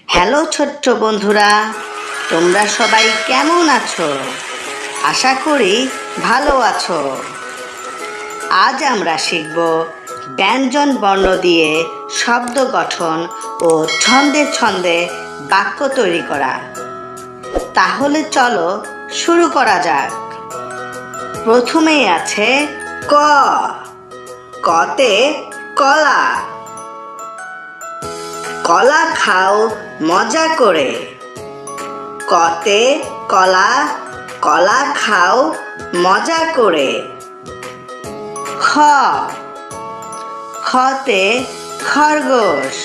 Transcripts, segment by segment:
Hello ছোট্ট বন্ধুরা, তোমরা সবাই কেমন আছো? আশা করি ভালো আছো। আজ আমরা শিখব ব্যঞ্জন বর্ণ দিয়ে শব্দ গঠন ও ছন্দে ছন্দে বাক্য তৈরি করা। তাহলে চলো শুরু করা যাক। প্রথমেই আছে ক। কতে কলা। কলা খাও মজা করে। কতে কলা, কলা খাও মজা করে। খ। খতে খরগোশ।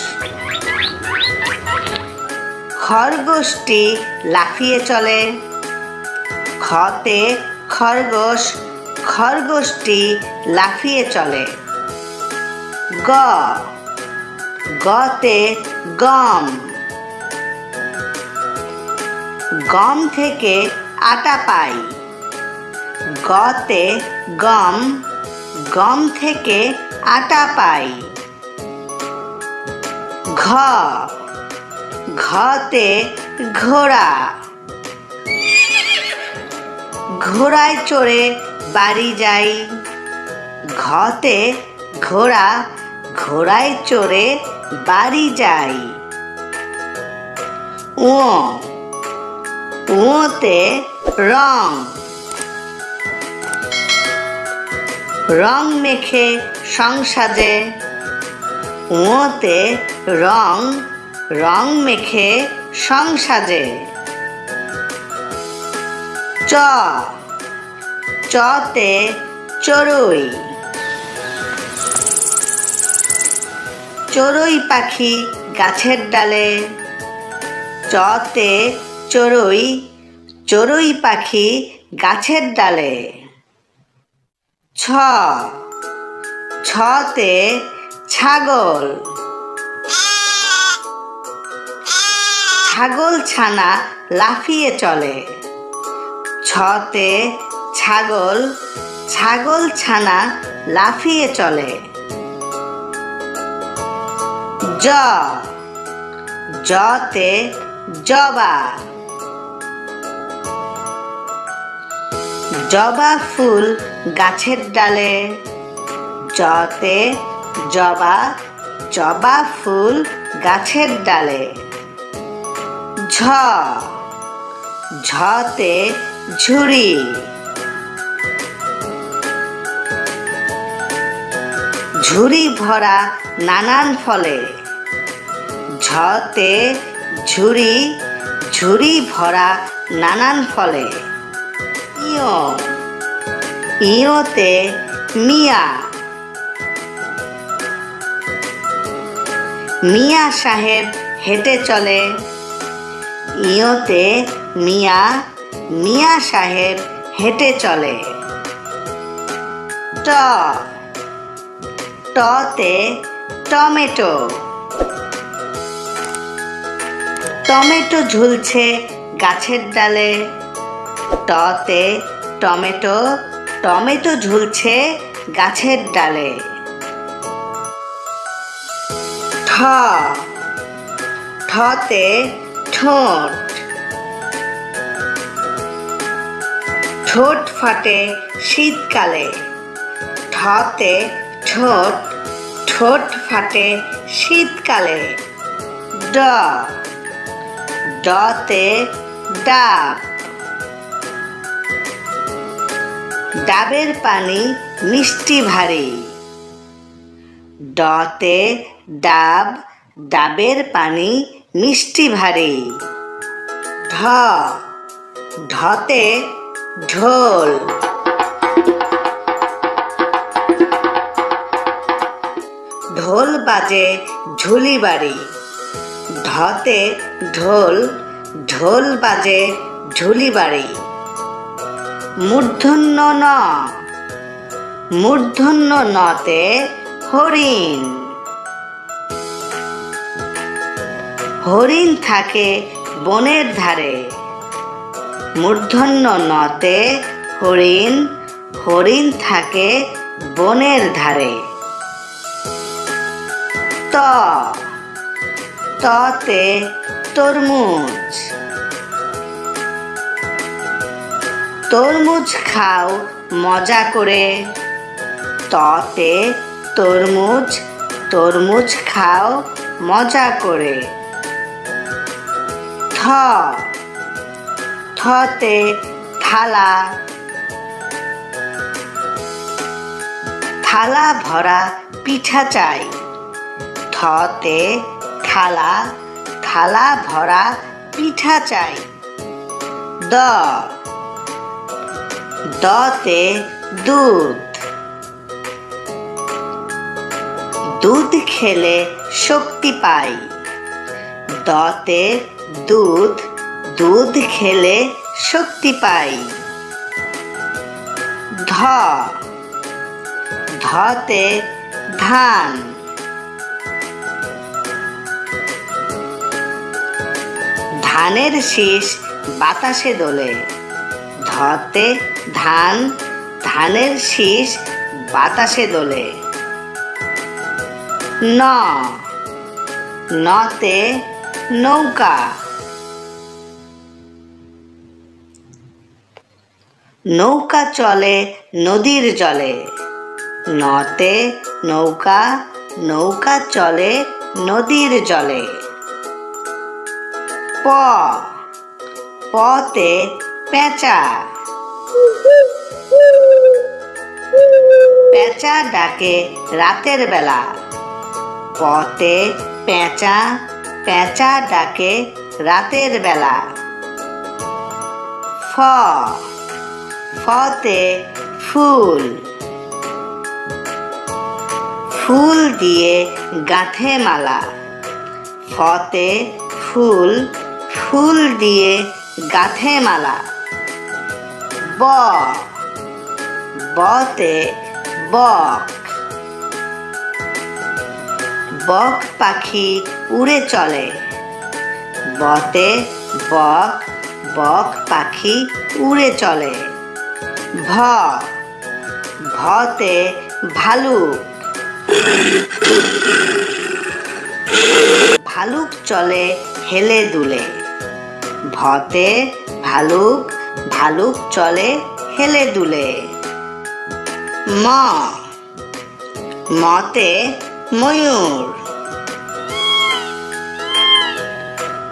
খরগোশটি লাফিয়ে চলে। খতে খরগোশ, খরগোশটি লাফিয়ে চলে। গ। গতে গম। গম থেকে আটা পাই। গতে গম, গম থেকে আটা পাই। ঘ। ঘতে ঘোড়া। ঘোড়ায় চড়ে বাড়ি যাই। ঘতে ঘোড়া, ঘোড়ায় চড়ে বাড়ি যাই। উ। উতে রং। রং মেখে সংসাজে। উতে রং, রং মেখে সংসাজে। চ। চতে চড়ুই। চড়ুই পাখি গাছের ডালে। চতে চড়ুই, চড়ুই পাখি গাছের ডালে। ছ। ছতে ছাগল। ছাগল ছানা লাফিয়ে চলে। ছতে ছাগল, ছাগল ছানা লাফিয়ে চলে। জ। জতে জবা। জবা ফুল গাছের ডালে। জতে জবা, জবা ফুল গাছের ডালে। ঝ। ঝতে ঝুড়ি। ঝুড়ি ভরা নানান ফলে। ঝতে ঝুড়ি, ঝুড়ি ভরা নানান ফলে। ইয়। ইয়তে মিয়া। মিয়া সাহেব হেঁটে চলে। ইয়তে মিয়া, মিয়া সাহেব হেঁটে চলে। ট। টতে টমেটো। টমেটো ঝুলছে গাছের ডালে। টতে টমেটো, টমেটো ঝুলছে গাছের ডালে। ঠ। ঠতে ঠোঁট। ঠোঁট ফাটে শীতকালে। ঠতে ঠোঁট, ঠোঁট ফাটে শীতকালে। ড। ডতে ডাব। ডাবের পানি মিষ্টি ভারী। ডতে ডাব, ডাবের পানি মিষ্টি ভারী। ঢ। ঢতে ঢোল। ঢোল বাজে ঝুলি বাড়ি। ঢতে ঢোল, ঢোল বাজে ঝুলি বাড়ি। মূর্ধন্য ন। মূর্ধন্য নতে হরিণ। হরিণ থাকে বনের ধারে। মূর্ধন্য নতে হরিণ, হরিণ থাকে বনের ধারে। ত। ততে তরমুজ। তরমুজ খাও মজা করে। ততে তরমুজ, তরমুজ খাও মজা করে। থ, থতে থালা। থালা ভরা পিঠা চাই। থতে থালা, থালা ভরা পিঠা চাই। দ, দতে দুধ। দুধ খেলে শক্তি পাই। দতে দুধ, দুধ খেলে শক্তি পাই। ধ, ধতে ধান। ধানের শীষ বাতাসে দোলে। ধতে ধান, ধানের শীষ বাতাসে দোলে। ন, নতে নৌকা। নৌকা চলে নদীর জলে। নতে নৌকা, নৌকা চলে নদীর জলে। প, পতে পেঁচা। পেঁচা ডাকে রাতের বেলা। পতে পেঁচা, পেঁচা ডাকে রাতের বেলা। ফ, ফতে ফুল। ফুল দিয়ে গাঁথে মালা। ফতে ফুল, ফুল দিয়ে গাঁথে মালা। ব, বতে বক। বক পাখি উড়ে চলে। বতে বক, বক পাখি উড়ে চলে। ভ, ভতে ভালুক। ভালুক চলে হেলে দুলে। ভতে ভালুক, ভালুক চলে হেলে দুলে। ম, মতে ময়ূর।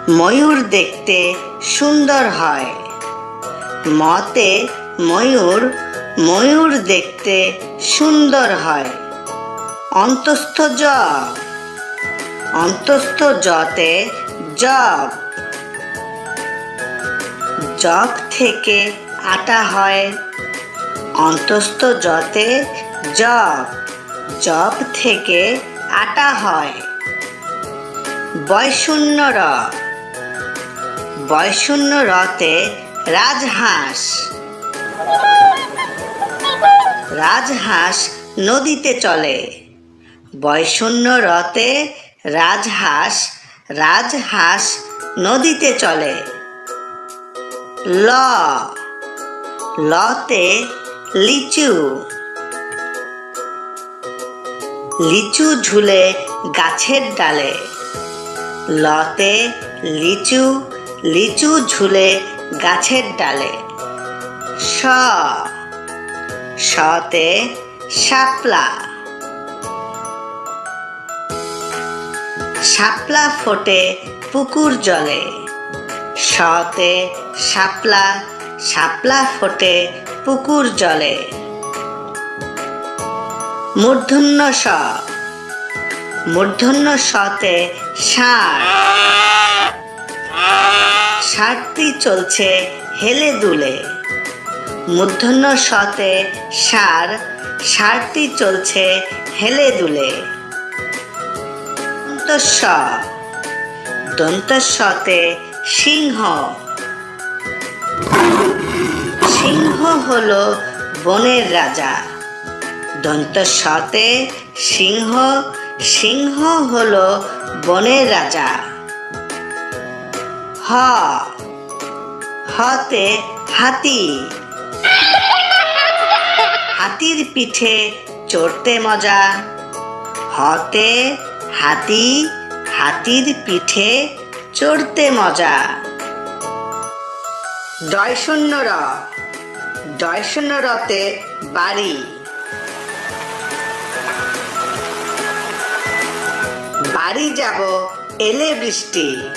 ময়ূর দেখতে সুন্দর হয়। মতে ময়ূর, ময়ূর দেখতে সুন্দর হয়। অন্তস্থ জ, অন্তস্থ জতে জব। জব থেকে আটা হয়। অন্তস্থ জতে জব, জব থেকে আটা হয়। বয়শূন্য র, বয়শূন্য রতে রাজহাঁস। রাজহাঁস নদীতে চলে। বয়শূন্য রতে রাজহাঁস, রাজহাঁস নদীতে চলে। ল, লতে লিচু। লিচু ঝুলে গাছের ডালে। লতে লিচু, লিচু ঝুলে গাছের ডালে। স, সতে শাপলা। শাপলা ফোটে পুকুর জলে। সতে শাপলা, শাপলা ফোটে পুকুর জলে। মূর্ধন্য স, মূর্ধন্য সতে ষাঁড়। ষাঁড়টি চলছে হেলে দুলে। মূর্ধন্য সতে ষাঁড়, ষাঁড়টি চলছে হেলে দুলে। দন্তস্ব, দন্তস্বতে সিংহ। সিংহ হলো বনের রাজা। দন্তস্বতে সিংহ, সিংহ হলো বনের রাজা। হ, হতে হাতি। হাতির পিঠে চড়তে মজা। হতে হাতি, হাতির পিঠে চড়তে মজা। ডয় শূন্য র, ডয় শূন্য রতে বাড়ি। বাড়ি যাব এলে বৃষ্টি।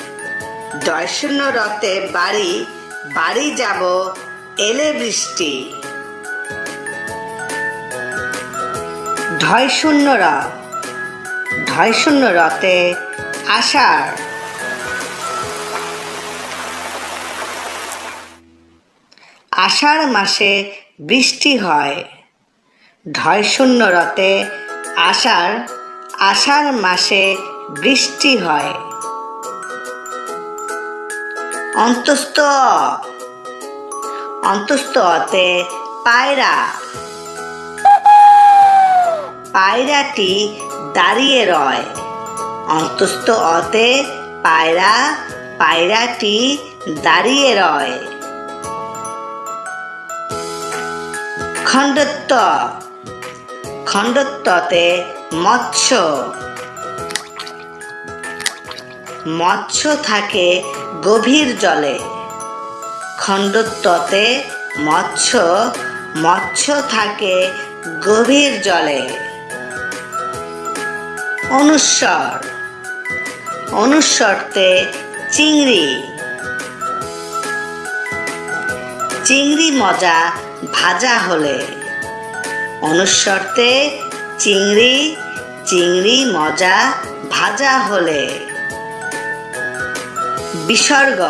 ডয় শূন্য রতে বাড়ি, বাড়ি যাব এলে বৃষ্টি। ঢয় শূন্য র, ঢয় শূন্য রতে আষাঢ়। আষাঢ় মাসে বৃষ্টি হয়। ঢয় শূন্য রতে আষাঢ়, আষাঢ় মাসে বৃষ্টি হয়। অন্তস্থ অ, অন্তস্থ অতে পায়রা। পায়রাটি দাঁড়িয়ে রয়। অন্তস্থ অতে পায়রা, পায়রাটি দাঁড়িয়ে রয়। খণ্ডত্ব, খণ্ডত্বতে মৎস্য। মৎস্য থাকে গভীর জলে। খণ্ডত্বতে মৎস্য, মৎস্য থাকে গভীর জলে। অনুস্বর, অনুস্বরতে চিংড়ি। চিংড়ি মজা ভাজা হলে। অনুস্বরতে চিংড়ি, চিংড়ি মজা ভাজা হলে। বিসর্গ,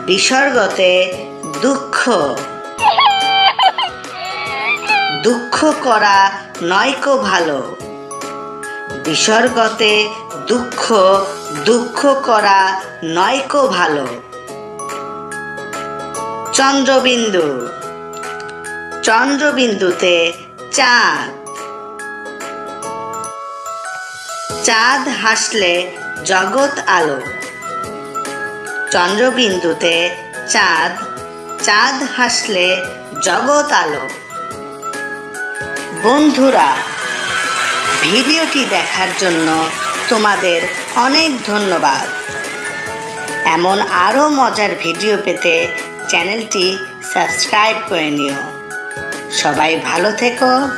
বিসর্গতে দুঃখ। দুঃখ করা নয়কো ভালো। বিসর্গতে দুঃখ, দুঃখ করা নয়কো ভালো। চন্দ্রবিন্দু, চন্দ্রবিন্দুতে চাঁদ। চাঁদ হাসলে জগৎ আলো। চন্দ্রবিন্দুতে চাঁদ, চাঁদ হাসলে জগৎ আলো। বন্ধুরা, ভিডিওটি দেখার জন্য তোমাদের অনেক ধন্যবাদ। এমন আরও মজার ভিডিও পেতে চ্যানেলটি সাবস্ক্রাইব করে নিও। সবাই ভালো থেকো।